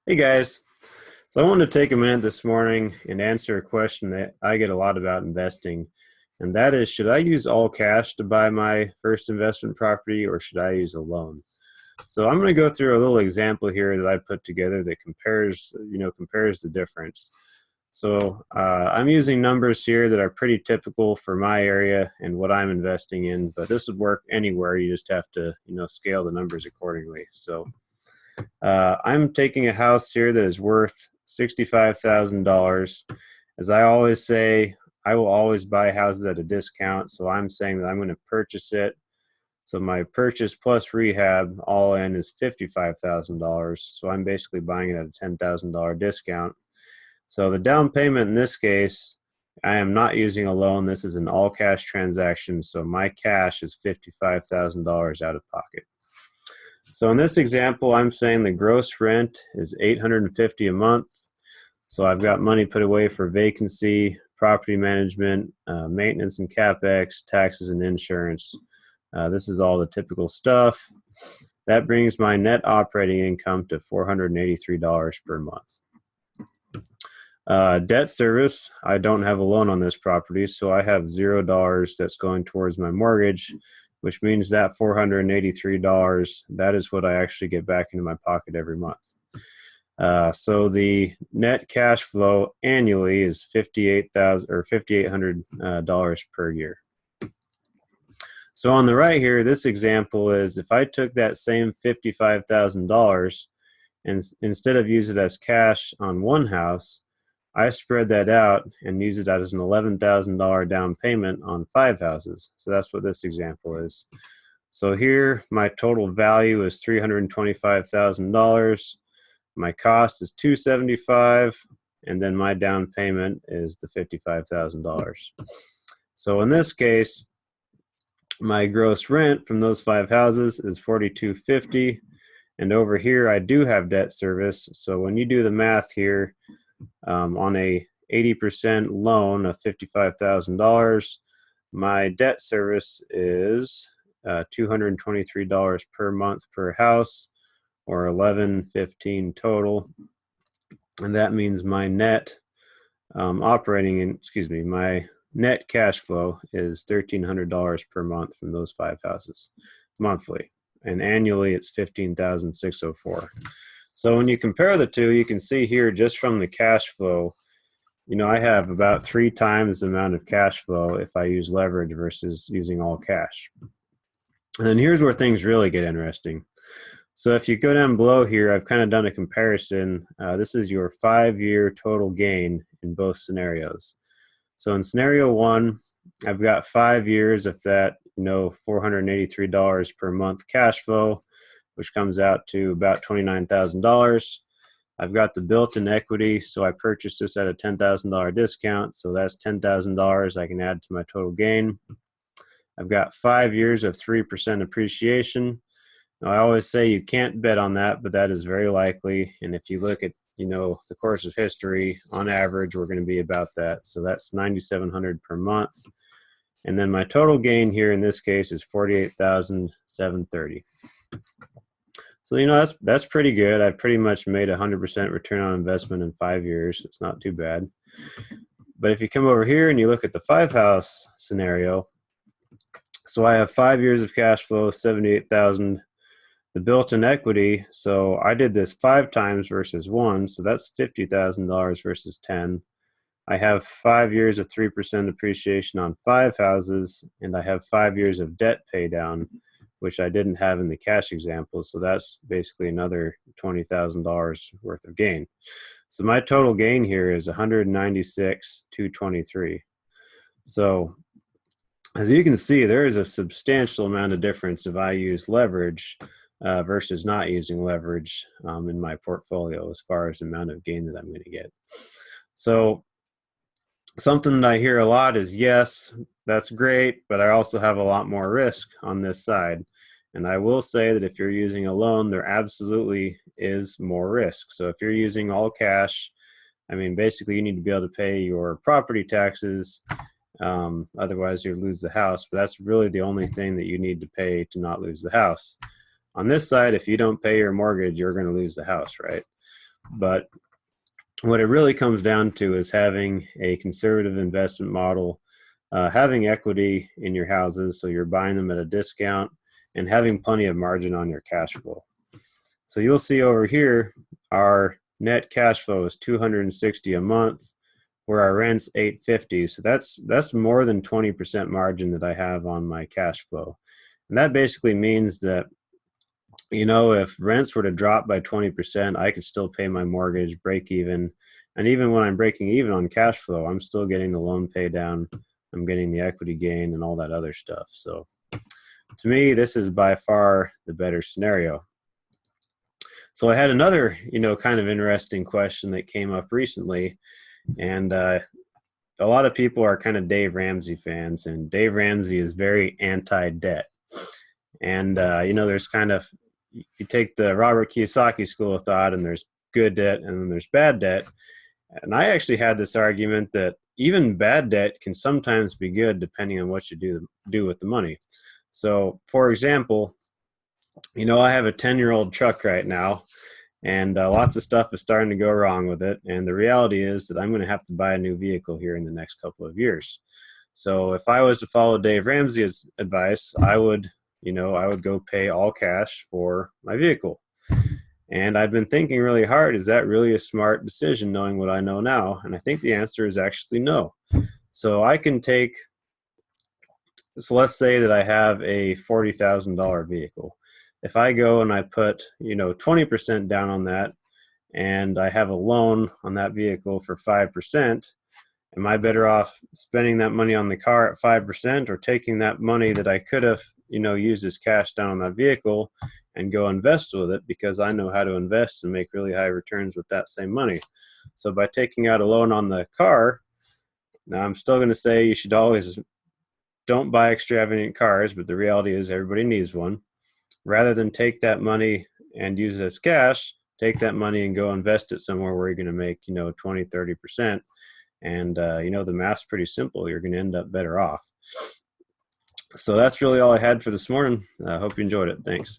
Hey guys. So I wanted to take a minute this morning and answer a question that I get a lot about investing. And that is, should I use all cash to buy my first investment property or should I use a loan? So I'm going to go through a little example here that I put together that compares the difference. So I'm using numbers here that are pretty typical for my area and what I'm investing in, but this would work anywhere. You just have to, scale the numbers accordingly. So I'm taking a house here that is worth $65,000. As I always say, I will always buy houses at a discount. So I'm saying that I'm going to purchase it. So my purchase plus rehab all in is $55,000. So I'm basically buying it at a $10,000 discount. So the down payment in this case, I am not using a loan. This is an all cash transaction. So my cash is $55,000 out of pocket. So in this example, I'm saying the gross rent is $850 a month. So I've got money put away for vacancy, property management, maintenance and capex, taxes and insurance. This is all the typical stuff. That brings my net operating income to $483 per month. Debt service, I don't have a loan on this property, so I have $0 that's going towards my mortgage, which means that $483, that is what I actually get back into my pocket every month. So the net cash flow annually is $5,800 per year. So on the right here, this example is if I took that same $55,000 and instead of use it as cash on one house, I spread that out and use it as an $11,000 down payment on 5 houses. So that's what this example is. So here, my total value is $325,000. My cost is $275,000, and then my down payment is the $55,000. So in this case, my gross rent from those 5 houses is $4,250, and over here I do have debt service. So when you do the math here, on a 80% loan of $55,000, my debt service is $223 per month per house, or $1,115 total, and that means my net my net cash flow is $1,300 per month from those 5 houses monthly, and annually it's $15,604. So when you compare the two, you can see here just from the cash flow, I have about 3 times the amount of cash flow if I use leverage versus using all cash. And then here's where things really get interesting. So if you go down below here, I've kind of done a comparison. This is your 5-year total gain in both scenarios. So in scenario 1, I've got 5 years of that, $483 per month cash flow, which comes out to about $29,000. I've got the built-in equity, so I purchased this at a $10,000 discount, so that's $10,000 I can add to my total gain. I've got 5 years of 3% appreciation. Now, I always say you can't bet on that, but that is very likely, and if you look at the course of history, on average, we're going to be about that. So that's $9,700 per month. And then my total gain here in this case is $48,730. So, that's pretty good. I've pretty much made 100% return on investment in 5 years. It's not too bad. But if you come over here and you look at the 5-house scenario, so I have 5 years of cash flow, $78,000. The built-in equity, so I did this 5 times versus 1, so that's $50,000 versus 10. I have 5 years of 3% appreciation on 5 houses, and I have 5 years of debt pay down, which I didn't have in the cash example, so that's basically another $20,000 worth of gain. So my total gain here is $196,223. So as you can see, there is a substantial amount of difference if I use leverage versus not using leverage in my portfolio as far as the amount of gain that I'm going to get. So something that I hear a lot is, yes, that's great, but I also have a lot more risk on this side. And I will say that if you're using a loan, there absolutely is more risk. So if you're using all cash, basically you need to be able to pay your property taxes. Otherwise you lose the house, but that's really the only thing that you need to pay to not lose the house. On this side, if you don't pay your mortgage, you're going to lose the house, right? But what it really comes down to is having a conservative investment model, having equity in your houses, so you're buying them at a discount, and having plenty of margin on your cash flow. So you'll see over here, our net cash flow is $260 a month, where our rent's $850. So that's more than 20% margin that I have on my cash flow. And that basically means that, you know, if rents were to drop by 20%, I could still pay my mortgage, break even. And even when I'm breaking even on cash flow, I'm still getting the loan pay down. I'm getting the equity gain and all that other stuff. So to me, this is by far the better scenario. So I had another, you know, kind of interesting question that came up recently. And a lot of people are kind of Dave Ramsey fans, and Dave Ramsey is very anti-debt. And, you know, there's kind of, you take the Robert Kiyosaki school of thought, and there's good debt and then there's bad debt. And I actually had this argument that even bad debt can sometimes be good depending on what you do with the money. So, for example, you know, I have a 10-year-old truck right now, and lots of stuff is starting to go wrong with it. And the reality is that I'm going to have to buy a new vehicle here in the next couple of years. So if I was to follow Dave Ramsey's advice, I would go pay all cash for my vehicle. And I've been thinking really hard, is that really a smart decision knowing what I know now? And I think the answer is actually no. So let's say that I have a $40,000 vehicle. If I go and I put, 20% down on that, and I have a loan on that vehicle for 5%, am I better off spending that money on the car at 5%, or taking that money that I could have, used as cash down on that vehicle and go invest with it, because I know how to invest and make really high returns with that same money? So by taking out a loan on the car, now I'm still going to say you should always don't buy extravagant cars, but the reality is everybody needs one. Rather than take that money and use it as cash, take that money and go invest it somewhere where you're going to make, 20, 30%. And, the math's pretty simple. You're going to end up better off. So that's really all I had for this morning. I hope you enjoyed it. Thanks.